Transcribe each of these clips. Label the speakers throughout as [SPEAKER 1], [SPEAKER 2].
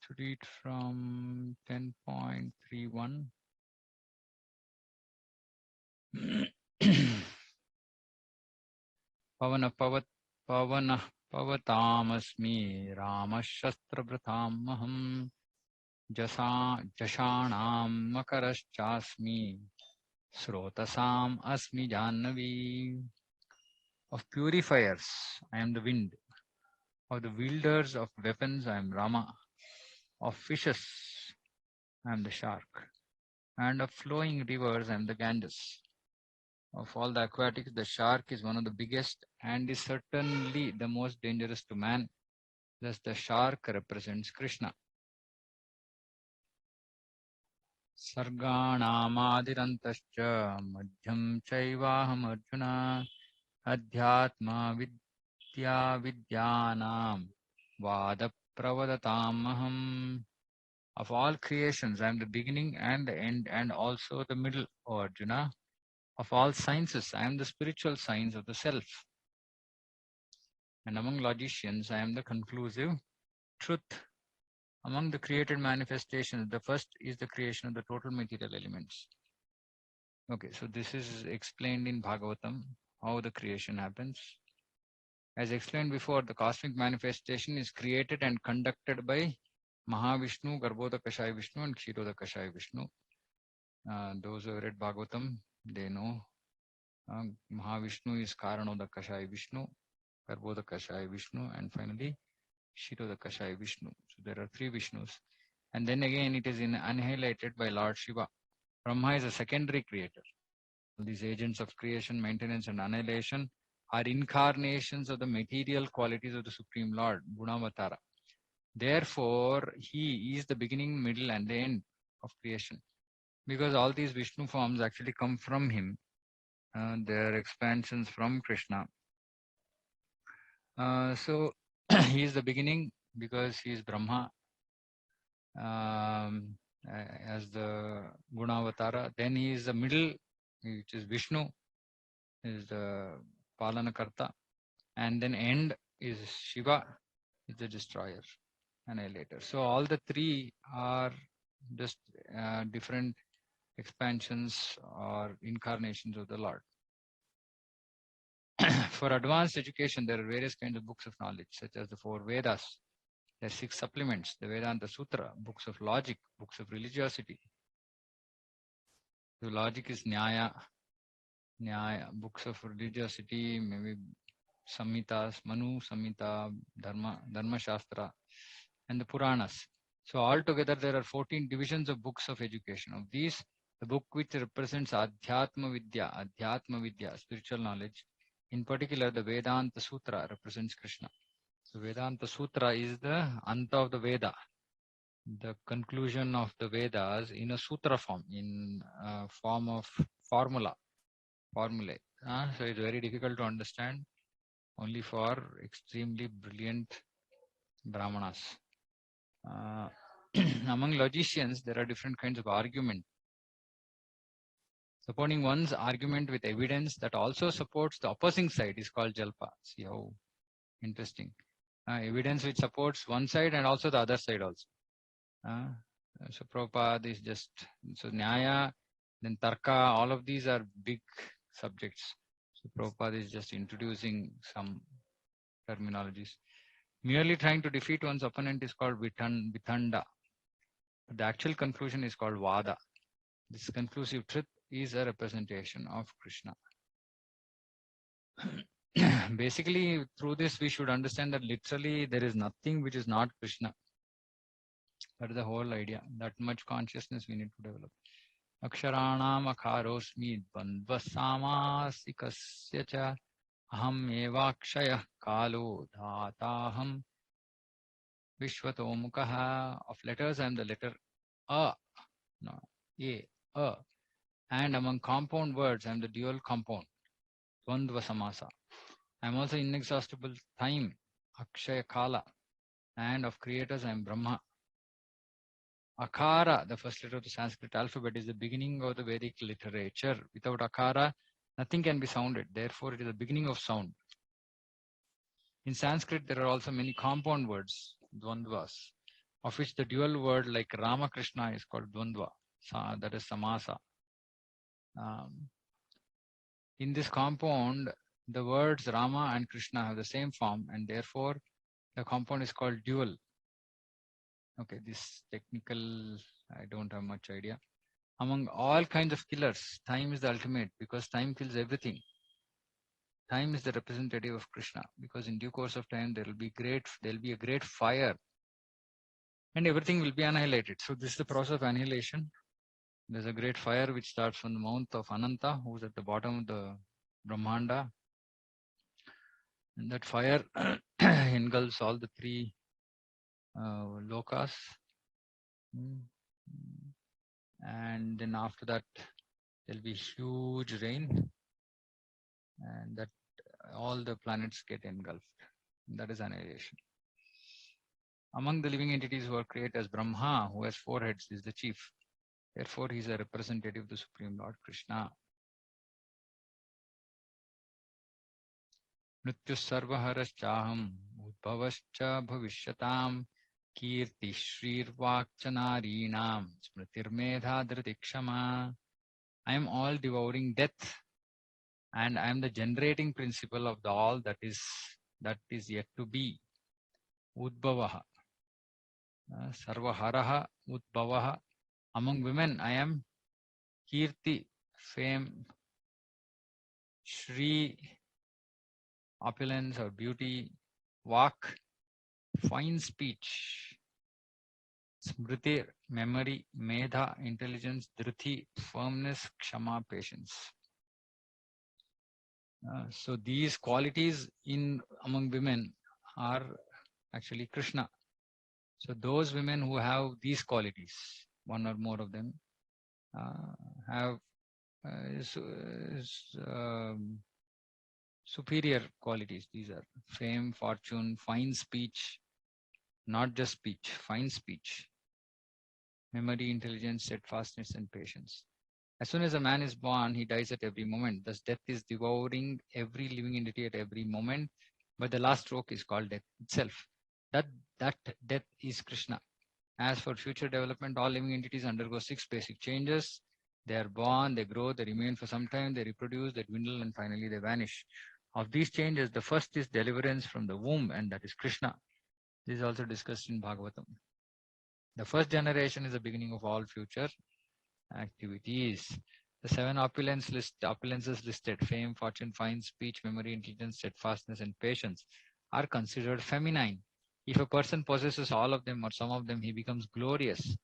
[SPEAKER 1] To read from 10.31. Pavana Pavatamasmi Rama Shastrabratam Maham Jashanam Makaraschasmi Srotasam Asmi Jannavi. Of purifiers, I am the wind. Of the wielders of weapons, I am Rama. Of fishes, I am the shark. And of flowing rivers, I am the Ganges. Of all the aquatics, the shark is one of the biggest and is certainly the most dangerous to man. Thus, the shark represents Krishna. Sarganamadirantashcha madhyam chaivaham arjuna adhyatma vidya vidyanam vada pravadatamaham. Of all creations, I am the beginning and the end and also the middle, O Arjuna. Of all sciences, I am the spiritual science of the self. And among logicians, I am the conclusive truth. Among the created manifestations, the first is the creation of the total material elements. Okay, so this is explained in Bhagavatam, how the creation happens. As explained before, the cosmic manifestation is created and conducted by Mahavishnu, Garbhodakashaya Vishnu and Kshirodakashaya Vishnu. Those who have read Bhagavatam, they know Mahavishnu is Karanodakashaya Vishnu, Garbhodakashaya Vishnu, and finally Kshirodakashaya Vishnu. So there are three Vishnus. And then again it is annihilated by Lord Shiva. Brahma is a secondary creator. These agents of creation, maintenance and annihilation are incarnations of the material qualities of the Supreme Lord, Gunavatara. Therefore, he is the beginning, middle and the end of creation. Because all these Vishnu forms actually come from him. They are expansions from Krishna. So he is the beginning because he is Brahma as the Gunavatara. Then he is the middle, which is Vishnu, is the Palanakarta. And then end is Shiva, is the destroyer, annihilator. So all the three are just different expansions or incarnations of the Lord. For advanced education, there are various kinds of books of knowledge, such as the 4 Vedas. There are 6 supplements, the Vedanta Sutra, books of logic, books of religiosity. The logic is Nyaya, books of religiosity, maybe Samhitas, Manu, Samhita, Dharma Shastra, and the Puranas. So altogether there are 14 divisions of books of education. Of these, the book which represents Adhyatma Vidya, spiritual knowledge, in particular the Vedanta Sutra represents Krishna. So Vedanta Sutra is the Anta of the Veda, the conclusion of the Vedas in a sutra form, in a form of formulae. So it's very difficult to understand only for extremely brilliant Brahmanas. Among logicians, there are different kinds of argument. Supporting one's argument with evidence that also supports the opposing side is called Jalpa. See how interesting. Evidence which supports one side and also the other side also. So Prabhupada is just, so Nyaya, then Tarka, all of these are big subjects. So Prabhupada is just introducing some terminologies. Merely trying to defeat one's opponent is called Vitanda. The actual conclusion is called Vada. This conclusive truth is a representation of Krishna. Basically, through this, we should understand that literally there is nothing which is not Krishna. That is the whole idea. That much consciousness we need to develop. Aksharanam akharosmi dvandvasamasika cha aham evakshaya kalo dhataham vishvatomukaha. Of letters, I am the letter A. No, A. And among compound words, I am the dual compound, Dvandva Samasa. I am also inexhaustible time, Akshaya Kala. And of creators, I am Brahma. Akara, the first letter of the Sanskrit alphabet, is the beginning of the Vedic literature. Without Akara, nothing can be sounded. Therefore, it is the beginning of sound. In Sanskrit, there are also many compound words, Dvandvas. of which the dual word like Ramakrishna is called Dvandva, that is Samasa. Um, in this compound, the words Rama and Krishna have the same form, and therefore the compound is called dual. Okay, this technical, I don't have much idea. Among all kinds of killers, time is the ultimate because time kills everything. Time is the representative of Krishna because in due course of time there will be a great fire and everything will be annihilated. So this is the process of annihilation. There's a great fire which starts from the mouth of Ananta, who's at the bottom of the Brahmanda. And that fire engulfs all the three lokas. And then after that, there'll be huge rain, and that all the planets get engulfed. That is annihilation. Among the living entities who are created as Brahma, who has 4 heads, is the chief. Therefore, he is a representative of the Supreme Lord Krishna. Mrityus sarvaharashchaham udbhavascha bhavishyatam kirti shrirvakchanarinam smritirmedha dhritikshama. I am all devouring death, and I am the generating principle of the all that is yet to be. Udbhavaha. Sarvaharaha udbhavaha. Among women, I am Kirti, fame, Shri, opulence or beauty, Vak, fine speech, Smriti, memory, Medha, intelligence, Dhrithi, firmness, Kshama, patience. So these qualities among women are actually Krishna. So those women who have these qualities, one or more of them, have superior qualities. These are fame, fortune, fine speech, not just speech, fine speech, memory, intelligence, steadfastness, and patience. As soon as a man is born, he dies at every moment. Thus, death is devouring every living entity at every moment. But the last stroke is called death itself. That death is Krishna. As for future development, all living entities undergo 6 basic changes. They are born, they grow, they remain for some time, they reproduce, they dwindle, and finally they vanish. Of these changes, the first is deliverance from the womb, and that is Krishna. This is also discussed in Bhagavatam. The first generation is the beginning of all future activities. The 7 opulences listed, fame, fortune, fine speech, memory, intelligence, steadfastness, and patience, are considered feminine. If a person possesses all of them or some of them, he becomes glorious.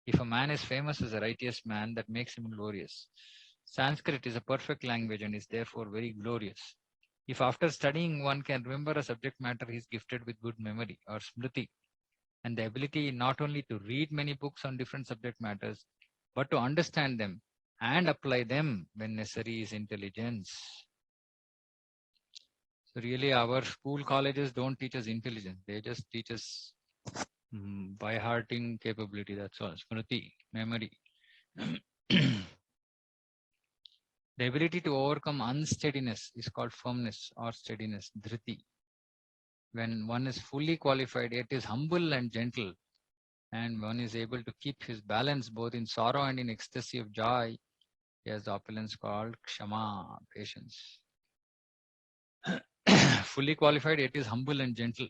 [SPEAKER 1] If a man is famous as a righteous man, that makes him glorious. Sanskrit is a perfect language and is therefore very glorious. If after studying one can remember a subject matter, he is gifted with good memory or smriti, and the ability not only to read many books on different subject matters, but to understand them and apply them when necessary is intelligence. So really our school colleges don't teach us intelligence. They just teach us by hearting capability. That's all. Smriti, memory. The ability to overcome unsteadiness is called firmness or steadiness, dhriti. When one is fully qualified, it is humble and gentle, and one is able to keep his balance both in sorrow and in ecstasy of joy. He has the opulence called kshama, patience. Fully qualified, it is humble and gentle,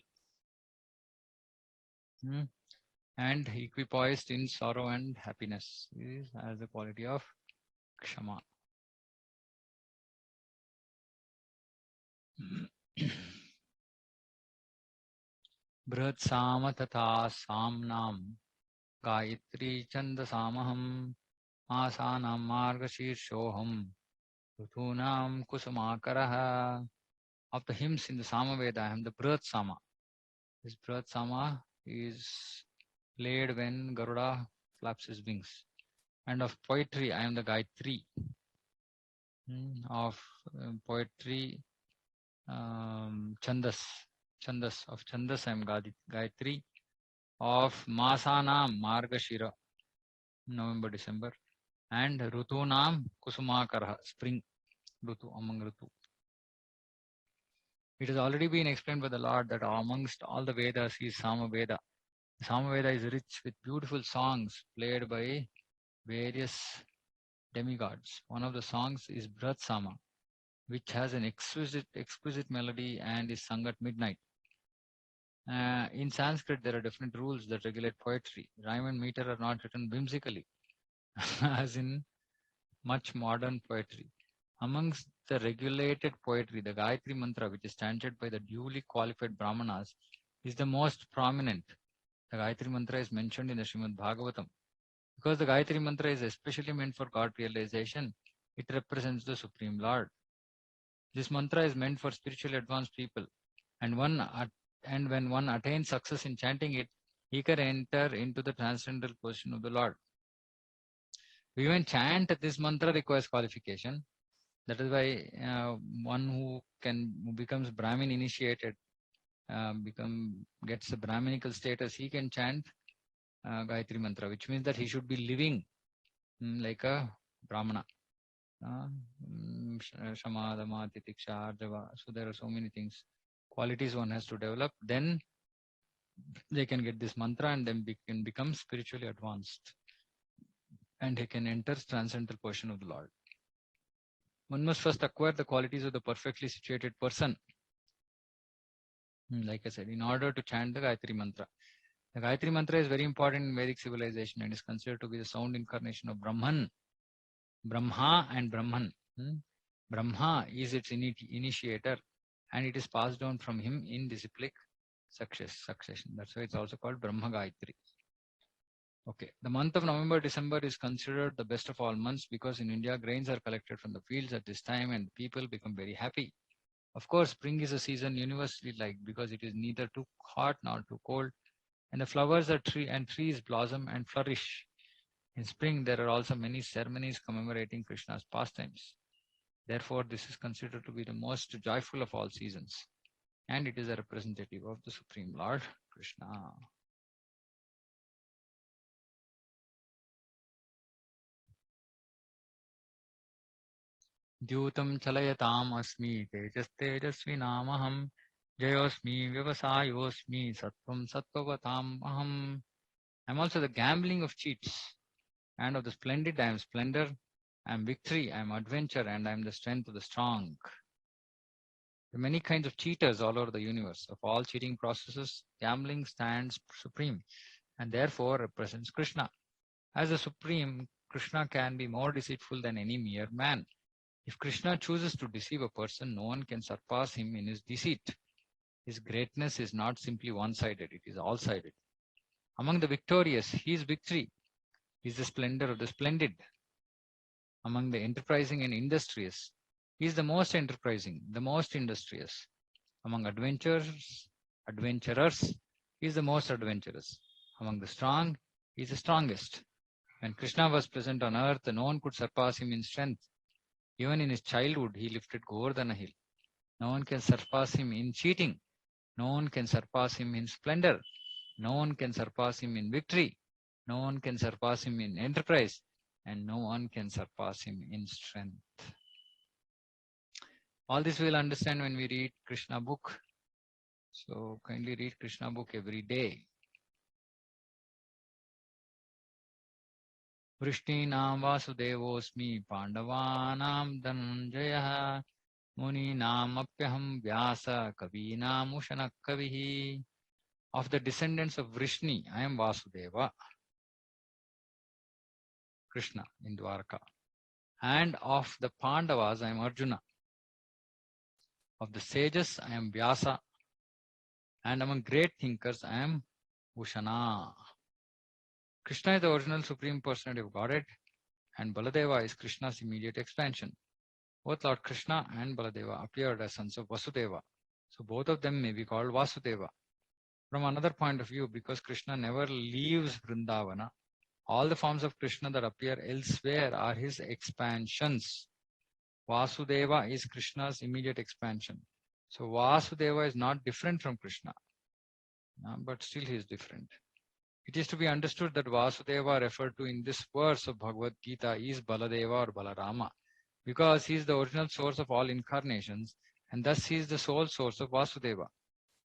[SPEAKER 1] and equipoised in sorrow and happiness. This has the quality of kshama. Brat sama tata samnam Gayatri chandasamaham asanam margashirshoham rutunam kusumakaraha. Of the hymns in the Samaveda, I am the Brihat Sama. This Brihat Sama is played when Garuda flaps his wings. And of poetry, I am the Gayatri. Of poetry, Chandas. Of Chandas, I am Gayatri. Of Masanam, Margashira, November, December. And Rutunam, Kusumakara, spring, Rutu, among Rutu. It has already been explained by the Lord that amongst all the Vedas, he is Samaveda. The Samaveda is rich with beautiful songs played by various demigods. One of the songs is Brat Sama, which has an exquisite melody and is sung at midnight. In Sanskrit, there are different rules that regulate poetry. Rhyme and meter are not written whimsically, as in much modern poetry. Amongst the regulated poetry, the Gayatri Mantra, which is chanted by the duly qualified Brahmanas, is the most prominent. The Gayatri Mantra is mentioned in the Srimad Bhagavatam. Because the Gayatri Mantra is especially meant for God realization, it represents the Supreme Lord. This mantra is meant for spiritually advanced people, and when one attains success in chanting it, he can enter into the transcendental position of the Lord. To even chant this mantra requires qualification. That is why one who becomes Brahmin initiated, gets a Brahminical status, he can chant Gayatri Mantra, which means that he should be living like a Brahmana. Shamadama, Titiksha, Arjava. So there are so many things, qualities one has to develop. Then they can get this mantra and then can become spiritually advanced. And he can enter transcendental portion of the Lord. One must first acquire the qualities of the perfectly situated person. Like I said, in order to chant the Gayatri Mantra. The Gayatri Mantra is very important in Vedic civilization and is considered to be the sound incarnation of Brahman. Brahma and Brahman. Brahma is its initiator and it is passed down from him in disciplic succession. That's why it's also called Brahma Gayatri. Okay, the month of November, December is considered the best of all months because in India, grains are collected from the fields at this time and people become very happy. Of course, spring is a season universally liked because it is neither too hot nor too cold and the flowers are trees blossom and flourish. In spring, there are also many ceremonies commemorating Krishna's pastimes. Therefore, this is considered to be the most joyful of all seasons. And it is a representative of the Supreme Lord, Krishna. Dyutam chalayatam asmi tejasvi namaham jayosmi vyavasayosmi sattvam sattvavatam aham. I'm also the gambling of cheats and of the splendid I am splendor. I am victory, I am adventure, and I am the strength of the strong. There are many kinds of cheaters all over the universe. Of all cheating processes, gambling stands supreme and therefore represents Krishna. As the supreme, Krishna can be more deceitful than any mere man. If Krishna chooses to deceive a person, no one can surpass him in his deceit. His greatness is not simply one-sided, it is all-sided. Among the victorious, he is victory. He is the splendor of the splendid. Among the enterprising and industrious, he is the most enterprising, the most industrious. Among adventurers, he is the most adventurous. Among the strong, he is the strongest. When Krishna was present on earth, no one could surpass him in strength. Even in his childhood, he lifted Govardhana hill. No one can surpass him in cheating. No one can surpass him in splendor. No one can surpass him in victory. No one can surpass him in enterprise. And no one can surpass him in strength. All this we'll understand when we read Krishna book. So kindly read Krishna book every day. Vrishtinam Vasudevosmi Pandavanam Dhananjaya Muninam Apyaham Vyasa Kavinam Ushanak Kavihi. Of the descendants of Vrishni, I am Vasudeva, Krishna in Dwarka. And of the Pandavas, I am Arjuna. Of the sages, I am Vyasa. And among great thinkers, I am Ushana. Krishna is the original Supreme Personality of Godhead, and Baladeva is Krishna's immediate expansion. Both Lord Krishna and Baladeva appeared as sons of Vasudeva. So both of them may be called Vasudeva. From another point of view, because Krishna never leaves Vrindavana, all the forms of Krishna that appear elsewhere are his expansions. Vasudeva is Krishna's immediate expansion. So Vasudeva is not different from Krishna, but still he is different. It is to be understood that Vasudeva referred to in this verse of Bhagavad Gita is Baladeva or Balarama, because he is the original source of all incarnations, and thus he is the sole source of Vasudeva.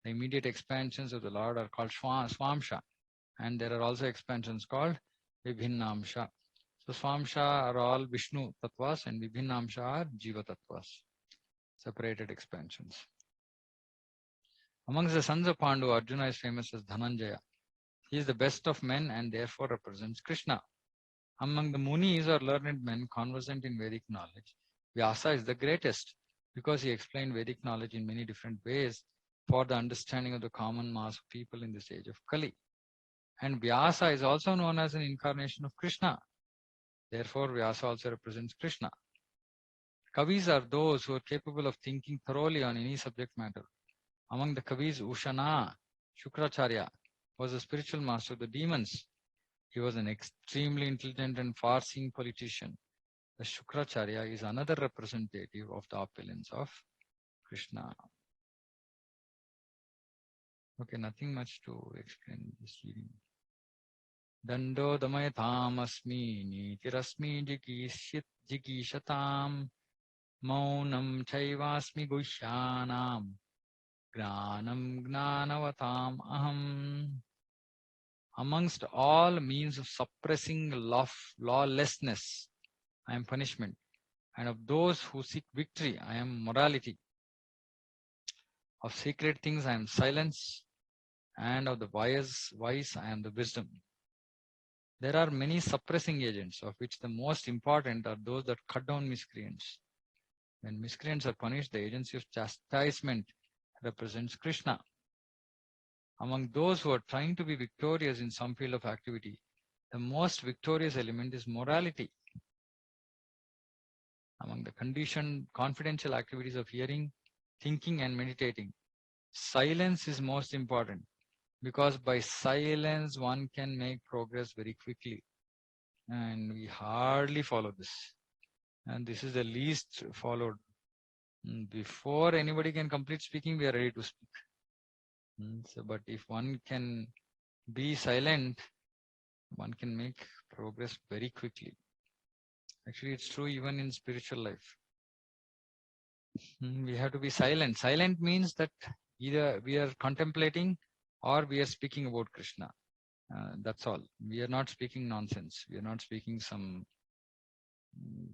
[SPEAKER 1] The immediate expansions of the Lord are called Swamsha. And there are also expansions called Vibhinnamsha. So Swamsha are all Vishnu Tattvas and Vibhinnamsha are Jiva Tattvas, separated expansions. Amongst the sons of Pandu, Arjuna is famous as Dhananjaya. He is the best of men and therefore represents Krishna. Among the Munis or learned men conversant in Vedic knowledge, Vyasa is the greatest because he explained Vedic knowledge in many different ways for the understanding of the common mass of people in this age of Kali. And Vyasa is also known as an incarnation of Krishna. Therefore, Vyasa also represents Krishna. Kavis are those who are capable of thinking thoroughly on any subject matter. Among the Kavis, Ushana, Shukracharya, was a spiritual master of the demons. He was an extremely intelligent and far-seeing politician. The Shukracharya is another representative of the opulence of Krishna. Okay, nothing much to explain this reading. Dando damayatam asmi nitirasmi jikishatam maunam chaivasmi gushyanam gnanam gnanavatam aham. Amongst all means of suppressing lawlessness, I am punishment, and of those who seek victory, I am morality. Of secret things, I am silence, and of the wise, I am the wisdom. There are many suppressing agents, of which the most important are those that cut down miscreants. When miscreants are punished, the agency of chastisement represents Krishna. Among those who are trying to be victorious in some field of activity, the most victorious element is morality. Among the conditioned, confidential activities of hearing, thinking, and meditating, silence is most important because by silence one can make progress very quickly. And we hardly follow this. And this is the least followed. Before anybody can complete speaking, we are ready to speak. But if one can be silent, one can make progress very quickly. Actually, it's true even in spiritual life. We have to be silent. Silent means that either we are contemplating or we are speaking about Krishna. That's all. We are not speaking nonsense. We are not speaking some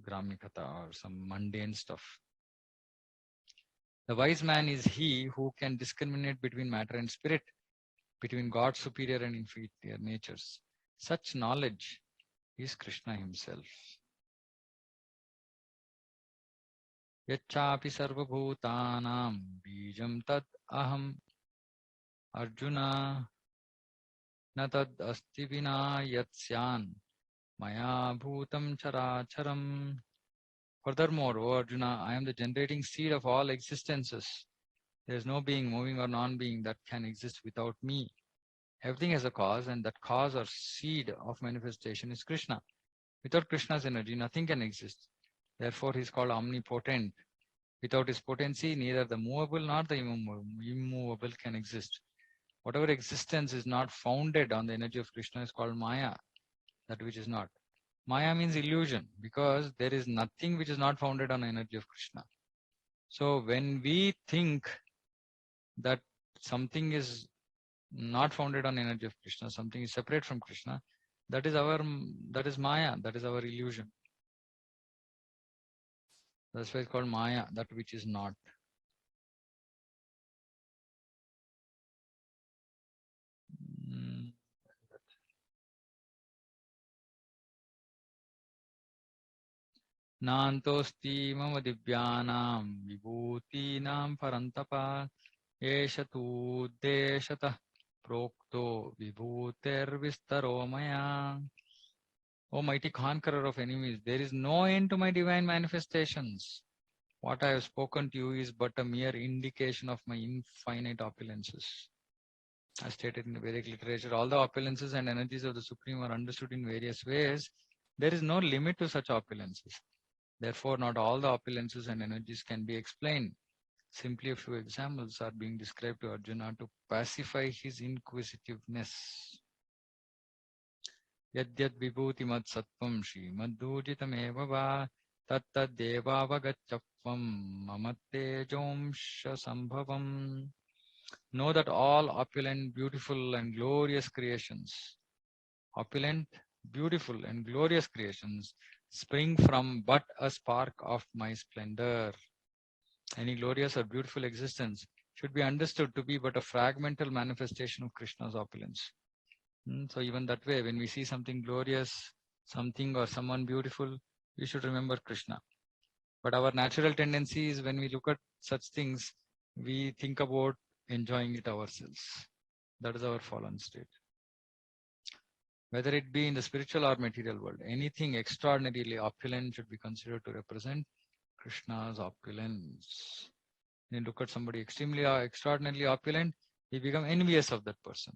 [SPEAKER 1] Gramikata or some mundane stuff. The wise man is he who can discriminate between matter and spirit, between God's superior and inferior natures. Such knowledge is Krishna himself. Yachapi sarvabhutanam bijam tad aham Arjuna na tad asti vina yatsyan maya bhutam characharam. Furthermore, O Arjuna, I am the generating seed of all existences. There is no being, moving or non-being that can exist without me. Everything has a cause, and that cause or seed of manifestation is Krishna. Without Krishna's energy, nothing can exist. Therefore, he is called omnipotent. Without his potency, neither the movable nor the immovable can exist. Whatever existence is not founded on the energy of Krishna is called Maya, that which is not. Maya means illusion, because there is nothing which is not founded on the energy of Krishna. So when we think that something is not founded on energy of Krishna, something is separate from Krishna, that is Maya, that is our illusion. That's why it's called Maya, that which is not. Nantosti mama divyanam vibhutinam parantapa esha tu deshata prokto vibhuter vistaro maya. O mighty conqueror of enemies, there is no end to my divine manifestations. What I have spoken to you is but a mere indication of my infinite opulences. As stated in the Vedic literature, all the opulences and energies of the Supreme are understood in various ways. There is no limit to such opulences. Therefore, not all the opulences and energies can be explained. Simply a few examples are being described to Arjuna to pacify his inquisitiveness. Yadyad vibhuti mad sattvam shri madhujitam eva va tattad devavagacchapvam mamatejomsha sambhavam. Know that all opulent, beautiful, and glorious creations, opulent, beautiful, and glorious creations spring from but a spark of my splendor. Any glorious or beautiful existence should be understood to be but a fragmental manifestation of Krishna's opulence. So even that way, when we see something glorious, something or someone beautiful, we should remember Krishna. But our natural tendency is when we look at such things, we think about enjoying it ourselves. That is our fallen state. Whether it be in the spiritual or material world, anything extraordinarily opulent should be considered to represent Krishna's opulence. When you look at somebody extremely extraordinarily opulent, we become envious of that person.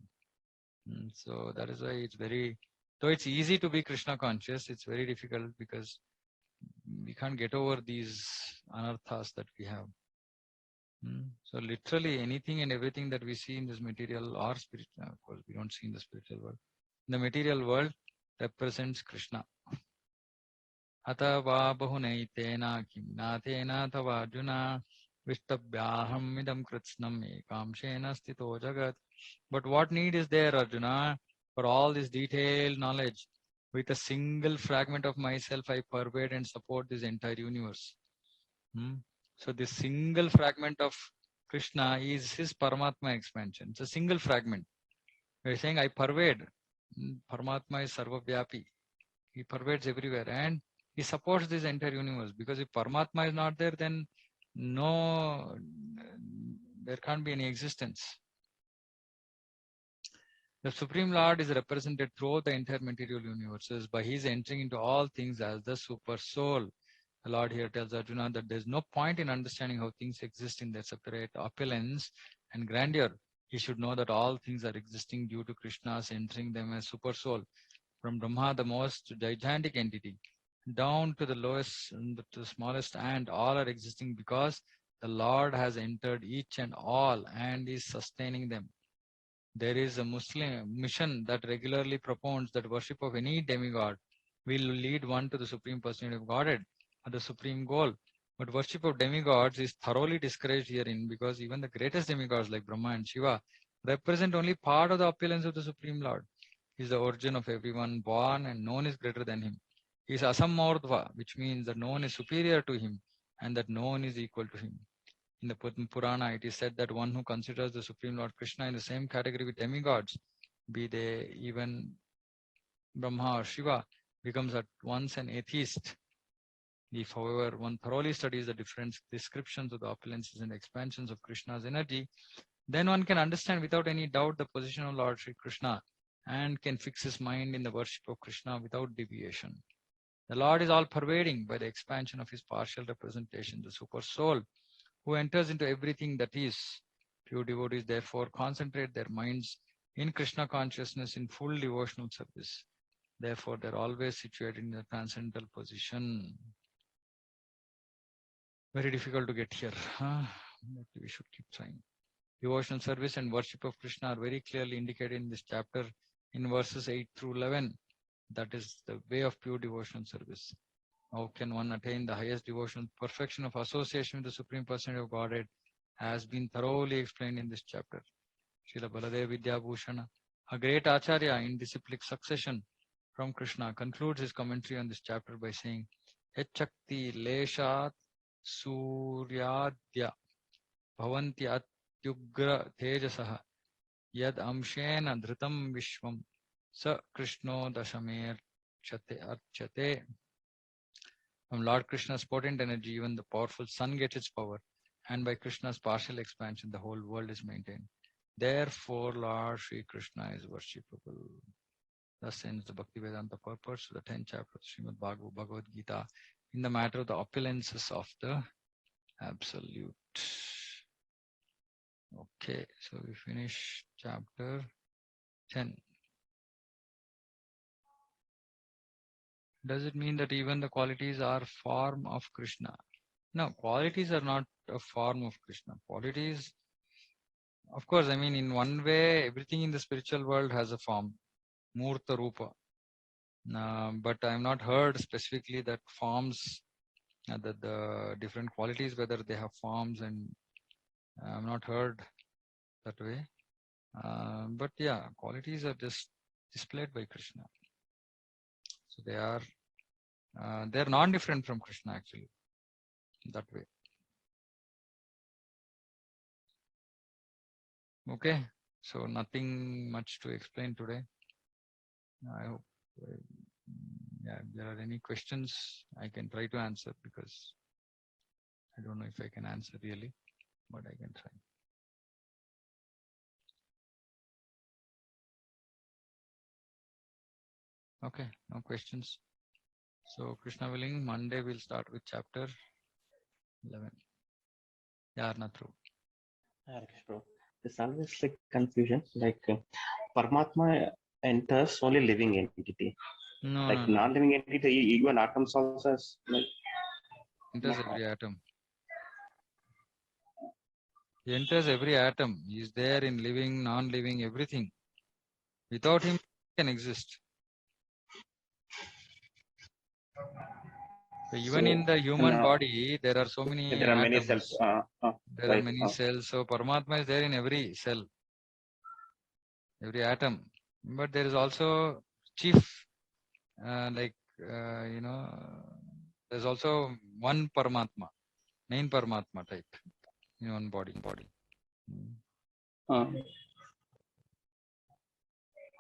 [SPEAKER 1] So that is why it's very, though it's easy to be Krishna conscious, it's very difficult because we can't get over these anarthas that we have. So literally anything and everything that we see in this material or spiritual, of course, we don't see in the spiritual world. The material world represents Krishna. Ata va bahunaitena kim nathena tava arjuna vishtabhyaham idam kritsnam ekamshena stito jagat. But what need is there, Arjuna, for all this detailed knowledge? With a single fragment of myself, I pervade and support this entire universe. So this single fragment of Krishna is his Paramatma expansion. It's a single fragment. We're saying I pervade. Paramatma is Sarvavyapi. He pervades everywhere and he supports this entire universe. Because if Paramatma is not there, then there can't be any existence. The Supreme Lord is represented throughout the entire material universes by his entering into all things as the super soul. The Lord here tells Arjuna that there is no point in understanding how things exist in their separate opulence and grandeur. He should know that all things are existing due to Krishna's entering them as super soul. From Brahma, the most gigantic entity, down to the lowest and the smallest ant, all are existing because the Lord has entered each and all and is sustaining them. There is a Muslim mission that regularly propounds that worship of any demigod will lead one to the Supreme Personality of Godhead or the Supreme Goal. But worship of demigods is thoroughly discouraged herein because even the greatest demigods like Brahma and Shiva represent only part of the opulence of the Supreme Lord. He is the origin of everyone born and no one is greater than him. He is Asamordva, which means that no one is superior to him and that no one is equal to him. In the Purana, it is said that one who considers the Supreme Lord Krishna in the same category with demigods, be they even Brahma or Shiva, becomes at once an atheist. If, however, one thoroughly studies the different descriptions of the opulences and expansions of Krishna's energy, then one can understand without any doubt the position of Lord Sri Krishna and can fix his mind in the worship of Krishna without deviation. The Lord is all pervading by the expansion of his partial representation, the super soul, who enters into everything that is. Pure devotees therefore concentrate their minds in Krishna consciousness in full devotional service. Therefore, they're always situated in the transcendental position. Very difficult to get here. But we should keep trying. Devotional service and worship of Krishna are very clearly indicated in this chapter in verses 8 through 11. That is the way of pure devotional service. How can one attain the highest devotional perfection of association with the Supreme Personality of Godhead has been thoroughly explained in this chapter. Srila Baladev Vidyabhushana, a great Acharya in disciplic succession from Krishna, concludes his commentary on this chapter by saying, Echakti leshat suryadya bhavanti atyugra tejasaha yad amshena dhritam vishvam sa Krishno dashamer archate. From Lord Krishna's potent energy, even the powerful sun gets its power, and by Krishna's partial expansion, the whole world is maintained. Therefore, Lord Sri Krishna is worshipable. Thus ends the Bhaktivedanta purpose of the 10th chapter of Srimad Bhagavad Gita in the matter of the opulences of the Absolute. Okay, so we finish chapter 10. Does it mean that even the qualities are form of Krishna? No, qualities are not a form of Krishna. Qualities, of course, I mean, in one way, everything in the spiritual world has a form, Murta Rupa. But I have not heard specifically that forms, that the different qualities, whether they have forms, and I have not heard that way. But yeah, qualities are just displayed by Krishna. So they're non-different from Krishna actually, that way. Okay, so nothing much to explain today. I hope, yeah, if there are any questions, I can try to answer, because I don't know if I can answer really, but I can try. Okay, no questions. So Krishna willing, Monday we'll start with chapter 11. Yeah, not true.
[SPEAKER 2] There's always like confusion, like Paramatma enters only living entity.
[SPEAKER 1] No,
[SPEAKER 2] Like
[SPEAKER 1] no.
[SPEAKER 2] non-living entity, even atoms also has like
[SPEAKER 1] Enters every atom. He enters every atom. He is there in living, non-living, everything. Without him, he can exist. So even in the human body, there are so many
[SPEAKER 2] there are many
[SPEAKER 1] atoms.
[SPEAKER 2] cells.
[SPEAKER 1] There are many cells. So Paramatma is there in every cell, every atom. But there is also chief, there's also one Paramatma, main Paramatma type in one body.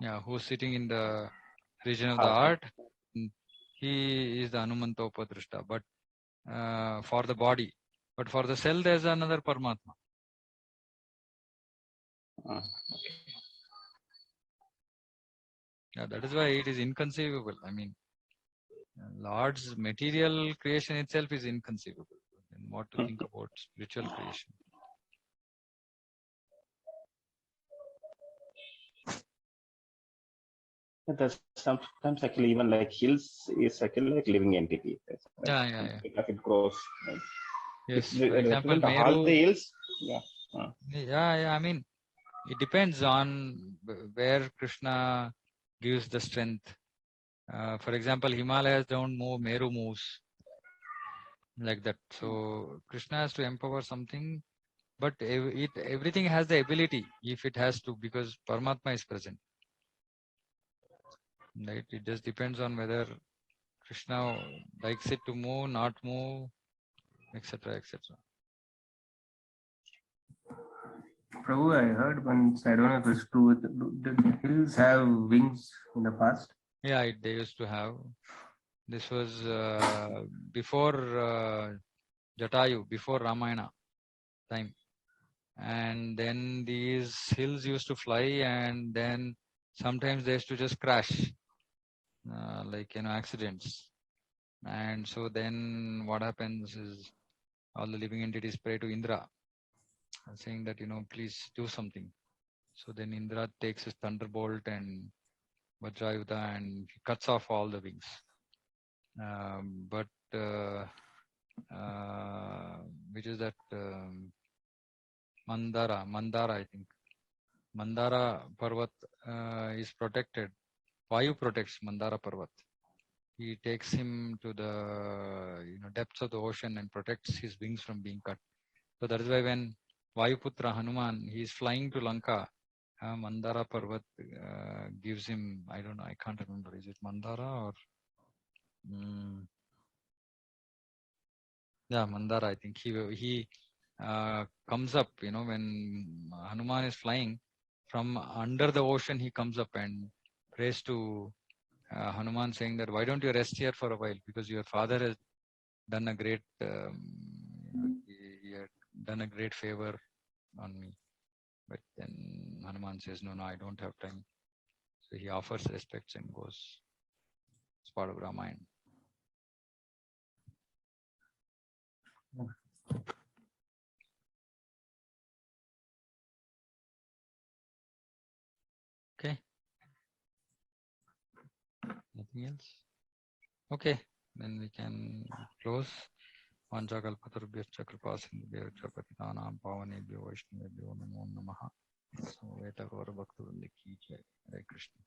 [SPEAKER 1] Yeah, who's sitting in the region of the heart. He is the Hanumantopadrishta, but for the body. But for the cell, there's another Paramatma. Yeah, that is why it is inconceivable. I mean, Lord's material creation itself is inconceivable. And what to think about spiritual creation?
[SPEAKER 2] There's sometimes actually even like hills is actually like living entity.
[SPEAKER 1] Yeah.
[SPEAKER 2] It grows.
[SPEAKER 1] Yes, for example,
[SPEAKER 2] all the
[SPEAKER 1] Meru.
[SPEAKER 2] hills.
[SPEAKER 1] Yeah. I mean, it depends on where Krishna gives the strength. For example, Himalayas don't move, Meru moves. Like that. So Krishna has to empower something, but everything has the ability if it has to, because Paramatma is present. Right? It just depends on whether Krishna likes it to move, not move, etc.
[SPEAKER 3] Prabhu, I heard once, I don't know if it's true, did hills have wings in the past?
[SPEAKER 1] Yeah, they used to have. This was before Jatayu, before Ramayana time. And then these hills used to fly, and then sometimes they used to just crash, accidents. And so then what happens is all the living entities pray to Indra, saying that, please do something. So then Indra takes his thunderbolt and Vajrayuda and he cuts off all the wings. Which is that Mandara, I think. Mandara Parvat is protected. Vayu protects Mandara Parvat. He takes him to the depths of the ocean and protects his wings from being cut. So that is why when Vayuputra Hanuman, he is flying to Lanka, Mandara Parvat gives him, I don't know, I can't remember, is it Mandara or Mandara, I think. He comes up, when Hanuman is flying from under the ocean, he comes up and prays to Hanuman, saying that, why don't you rest here for a while, because your father has done a great he had done a great favor on me. But then Hanuman says, no, I don't have time. So he offers respects and goes. It's part of Ramayana. Okay. Nothing else? Okay. Then we can close. Vanchakalpatarubhyascha kripasindhubhyascha patitanam pavanebhyo vaishnavebhyo namo namaha. So, Veta Gaura Bhakta Vrinda ki jai. Hare Krishna.